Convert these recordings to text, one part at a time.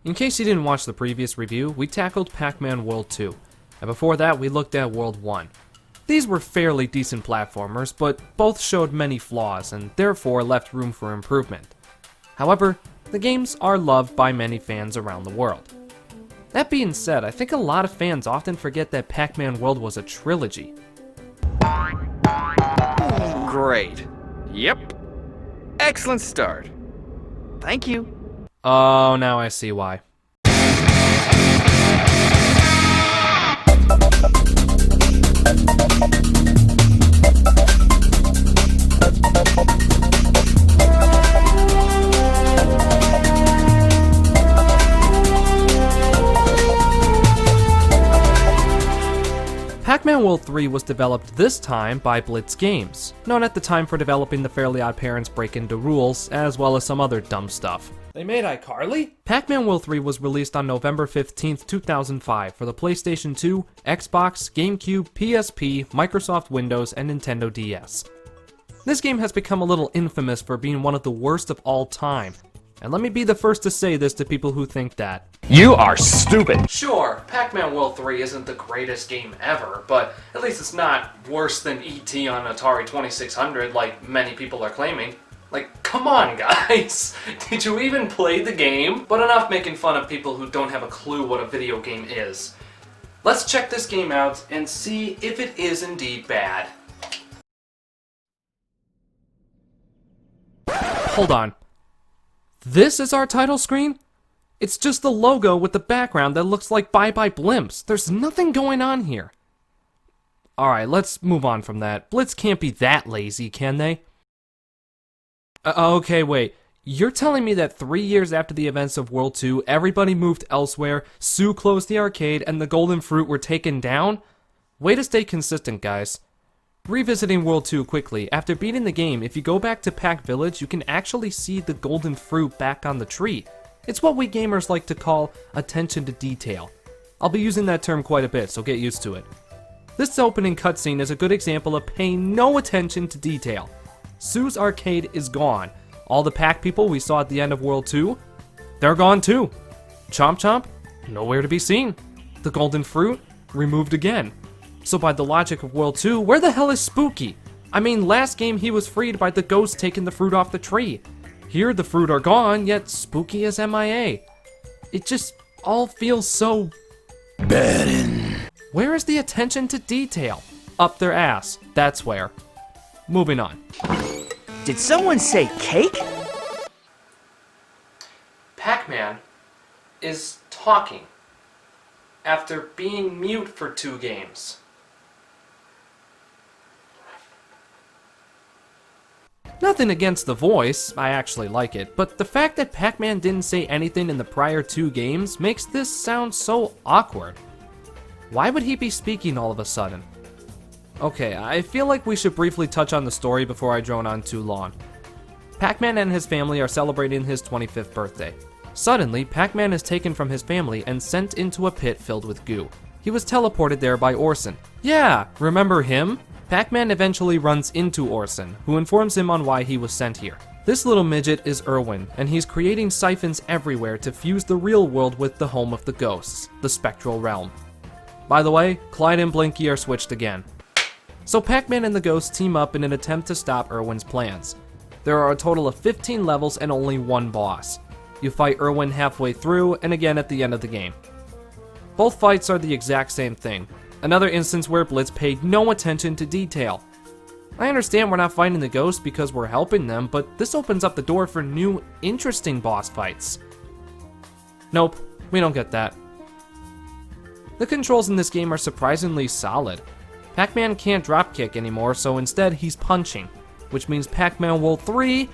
In case you didn't watch the previous review, we tackled Pac-Man World 2, and before that we looked at World 1. These were fairly decent platformers, but both showed many flaws and therefore left room for improvement. However, the games are loved by many fans around the world. That being said, I think a lot of fans often forget that Pac-Man World was a trilogy. Great. Yep. Excellent start. Thank you. Oh, now I see why. Pac-Man World 3 was developed this time by Blitz Games, known at the time for developing the Fairly OddParents Breakin Da Rules, as well as some other dumb stuff. They made iCarly? Pac-Man World 3 was released on November 15th, 2005 for the PlayStation 2, Xbox, GameCube, PSP, Microsoft Windows, and Nintendo DS. This game has become a little infamous for being one of the worst of all time. And let me be the first to say this to people who think that. You are stupid! Sure, Pac-Man World 3 isn't the greatest game ever, but at least it's not worse than E.T. on Atari 2600 like many people are claiming. Like, come on guys! Did you even play the game? But enough making fun of people who don't have a clue what a video game is. Let's check this game out and see if it is indeed bad. Hold on. This is our title screen? It's just the logo with the background that looks like Bye Bye Blimps. There's nothing going on here. Alright, let's move on from that. Blitz can't be that lazy, can they? Okay, wait. You're telling me that 3 years after the events of World 2, everybody moved elsewhere, Sue closed the arcade, and the Golden Fruit were taken down? Way to stay consistent, guys. Revisiting World 2 quickly, after beating the game, if you go back to Pac Village, you can actually see the Golden Fruit back on the tree. It's what we gamers like to call attention to detail. I'll be using that term quite a bit, so get used to it. This opening cutscene is a good example of paying no attention to detail. Sue's arcade is gone. All the Pac people we saw at the end of World 2, they're gone too. Chomp Chomp, nowhere to be seen. The Golden Fruit, removed again. So by the logic of World 2, where the hell is Spooky? I mean, last game he was freed by the ghost taking the fruit off the tree. Here the fruit are gone, yet Spooky is MIA. It just all feels so... Barren. Where is the attention to detail? Up their ass, that's where. Moving on. Did someone say cake? Pac-Man is talking after being mute for 2 games. Nothing against the voice, I actually like it, but the fact that Pac-Man didn't say anything in the prior 2 games makes this sound so awkward. Why would he be speaking all of a sudden? Okay, I feel like we should briefly touch on the story before I drone on too long. Pac-Man and his family are celebrating his 25th birthday. Suddenly, Pac-Man is taken from his family and sent into a pit filled with goo. He was teleported there by Orson. Yeah, remember him? Pac-Man eventually runs into Orson, who informs him on why he was sent here. This little midget is Irwin, and he's creating siphons everywhere to fuse the real world with the home of the ghosts, the spectral realm. By the way, Clyde and Blinky are switched again. So Pac-Man and the ghosts team up in an attempt to stop Irwin's plans. There are a total of 15 levels and only 1 boss. You fight Irwin halfway through, and again at the end of the game. Both fights are the exact same thing. Another instance where Blitz paid no attention to detail. I understand we're not fighting the ghosts because we're helping them, but this opens up the door for new, interesting boss fights. Nope, we don't get that. The controls in this game are surprisingly solid. Pac-Man can't dropkick anymore, so instead he's punching, which means Pac-Man World 3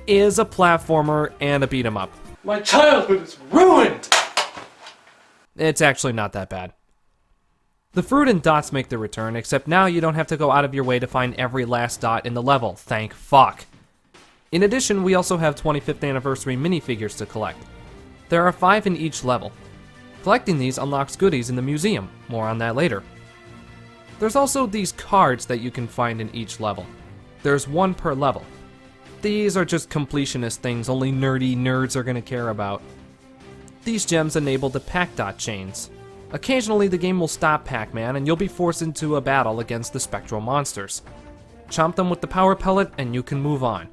is a platformer and a beat-em-up. My childhood is ruined! It's actually not that bad. The fruit and dots make their return, except now you don't have to go out of your way to find every last dot in the level, thank fuck. In addition, we also have 25th anniversary minifigures to collect. There are 5 in each level. Collecting these unlocks goodies in the museum, more on that later. There's also these cards that you can find in each level. There's 1 per level. These are just completionist things only nerdy nerds are gonna care about. These gems enable the Pac Dot chains. Occasionally the game will stop Pac-Man and you'll be forced into a battle against the spectral monsters. Chomp them with the power pellet and you can move on.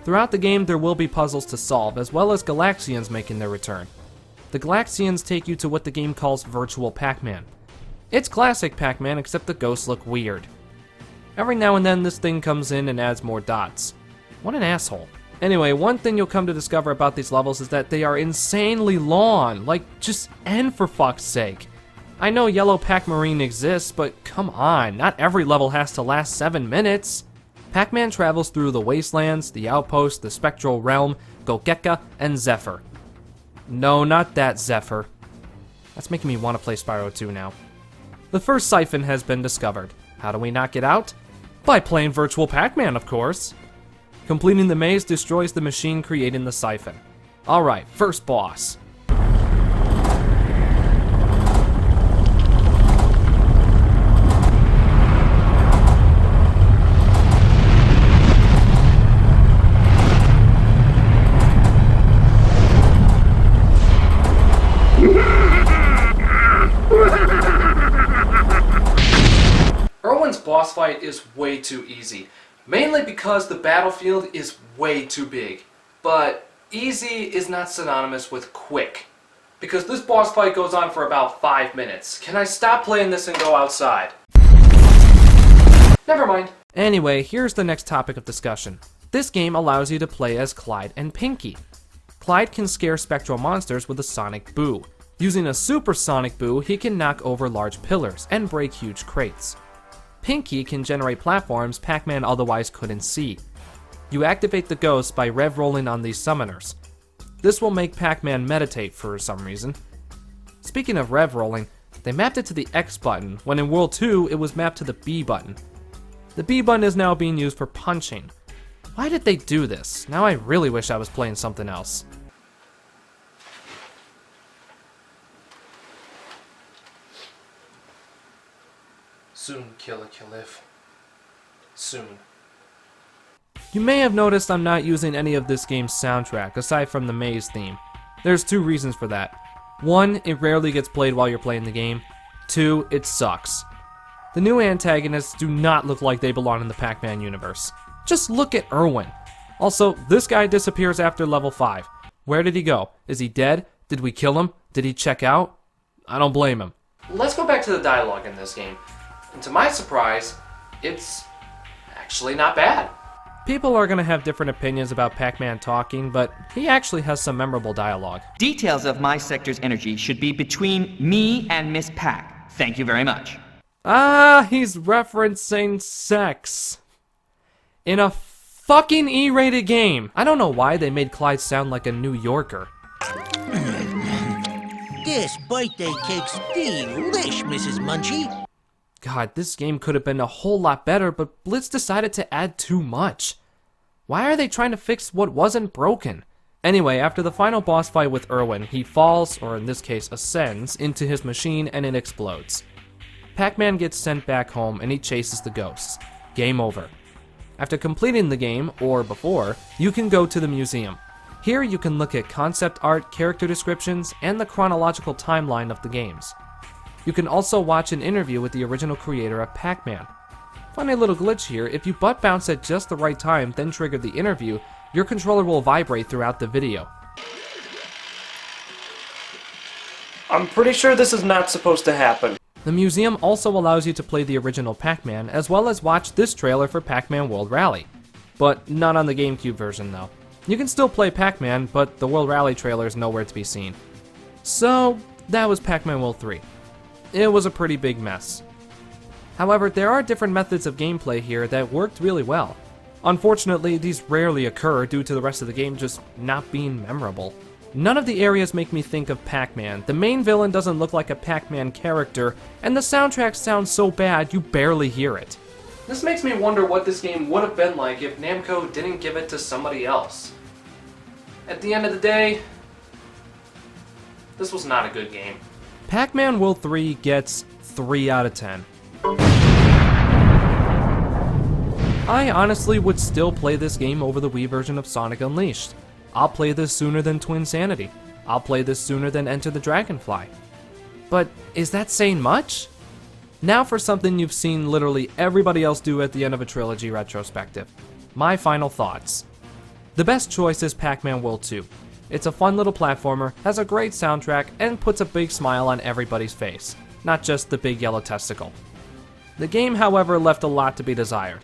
Throughout the game there will be puzzles to solve, as well as Galaxians making their return. The Galaxians take you to what the game calls Virtual Pac-Man. It's classic Pac-Man, except the ghosts look weird. Every now and then this thing comes in and adds more dots. What an asshole. Anyway, one thing you'll come to discover about these levels is that they are insanely long. Like, just end for fuck's sake. I know Yellow Pac-Marine exists, but come on, not every level has to last 7 minutes. Pac-Man travels through the Wastelands, the Outpost, the Spectral Realm, Gogeka, and Zephyr. No, not that Zephyr. That's making me want to play Spyro 2 now. The first siphon has been discovered. How do we knock it out? By playing Virtual Pac-Man, of course. Completing the maze destroys the machine creating the siphon. Alright, first boss. Irwin's boss fight is way too easy. Mainly because the battlefield is way too big. But easy is not synonymous with quick. Because this boss fight goes on for about 5 minutes. Can I stop playing this and go outside? Never mind. Anyway, here's the next topic of discussion. This game allows you to play as Clyde and Pinky. Clyde can scare spectral monsters with a sonic boo. Using a supersonic boo, he can knock over large pillars and break huge crates. Pinky can generate platforms Pac-Man otherwise couldn't see. You activate the ghosts by rev-rolling on these summoners. This will make Pac-Man meditate for some reason. Speaking of rev-rolling, they mapped it to the X button, when in World 2 it was mapped to the B button. The B button is now being used for punching. Why did they do this? Now I really wish I was playing something else. Soon, Killer Killif. Soon. You may have noticed I'm not using any of this game's soundtrack, aside from the maze theme. There's 2 reasons for that. 1, it rarely gets played while you're playing the game. 2, it sucks. The new antagonists do not look like they belong in the Pac-Man universe. Just look at Irwin. Also, this guy disappears after level 5. Where did he go? Is he dead? Did we kill him? Did he check out? I don't blame him. Let's go back to the dialogue in this game. And to my surprise, it's actually not bad. People are going to have different opinions about Pac-Man talking, but he actually has some memorable dialogue. Details of my sector's energy should be between me and Miss Pac. Thank you very much. Ah, he's referencing sex. In a fucking E-rated game. I don't know why they made Clyde sound like a New Yorker. This birthday cake's delish, Mrs. Munchie. God, this game could have been a whole lot better, but Blitz decided to add too much. Why are they trying to fix what wasn't broken? Anyway, after the final boss fight with Irwin, he falls, or in this case ascends, into his machine and it explodes. Pac-Man gets sent back home and he chases the ghosts. Game over. After completing the game, or before, you can go to the museum. Here you can look at concept art, character descriptions, and the chronological timeline of the games. You can also watch an interview with the original creator of Pac-Man. Funny little glitch here, if you butt bounce at just the right time, then trigger the interview, your controller will vibrate throughout the video. I'm pretty sure this is not supposed to happen. The museum also allows you to play the original Pac-Man, as well as watch this trailer for Pac-Man World Rally. But not on the GameCube version though. You can still play Pac-Man, but the World Rally trailer is nowhere to be seen. So, that was Pac-Man World 3. It was a pretty big mess. However, there are different methods of gameplay here that worked really well. Unfortunately, these rarely occur due to the rest of the game just not being memorable. None of the areas make me think of Pac-Man, the main villain doesn't look like a Pac-Man character, and the soundtrack sounds so bad you barely hear it. This makes me wonder what this game would have been like if Namco didn't give it to somebody else. At the end of the day, this was not a good game. Pac-Man World 3 gets 3 out of 10. I honestly would still play this game over the Wii version of Sonic Unleashed. I'll play this sooner than Twinsanity. I'll play this sooner than Enter the Dragonfly. But is that saying much? Now for something you've seen literally everybody else do at the end of a trilogy retrospective. My final thoughts. The best choice is Pac-Man World 2. It's a fun little platformer, has a great soundtrack, and puts a big smile on everybody's face, not just the big yellow testicle. The game, however, left a lot to be desired.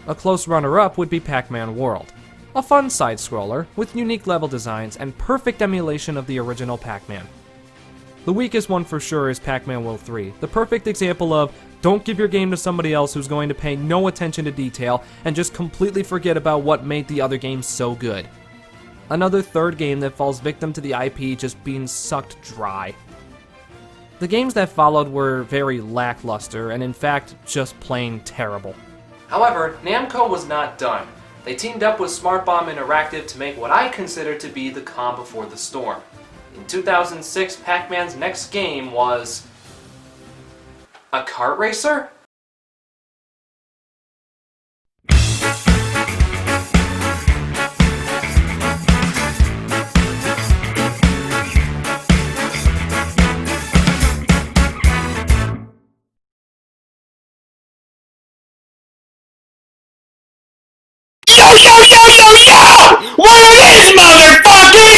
A close runner-up would be Pac-Man World, a fun side-scroller with unique level designs and perfect emulation of the original Pac-Man. The weakest one for sure is Pac-Man World 3, the perfect example of don't give your game to somebody else who's going to pay no attention to detail and just completely forget about what made the other games so good. Another third game that falls victim to the IP just being sucked dry. The games that followed were very lackluster and in fact just plain terrible. However, Namco was not done. They teamed up with Smart Bomb Interactive to make what I consider to be the calm before the storm. In 2006, Pac-Man's next game was a kart racer? Yo, yo, yo, yo, yo!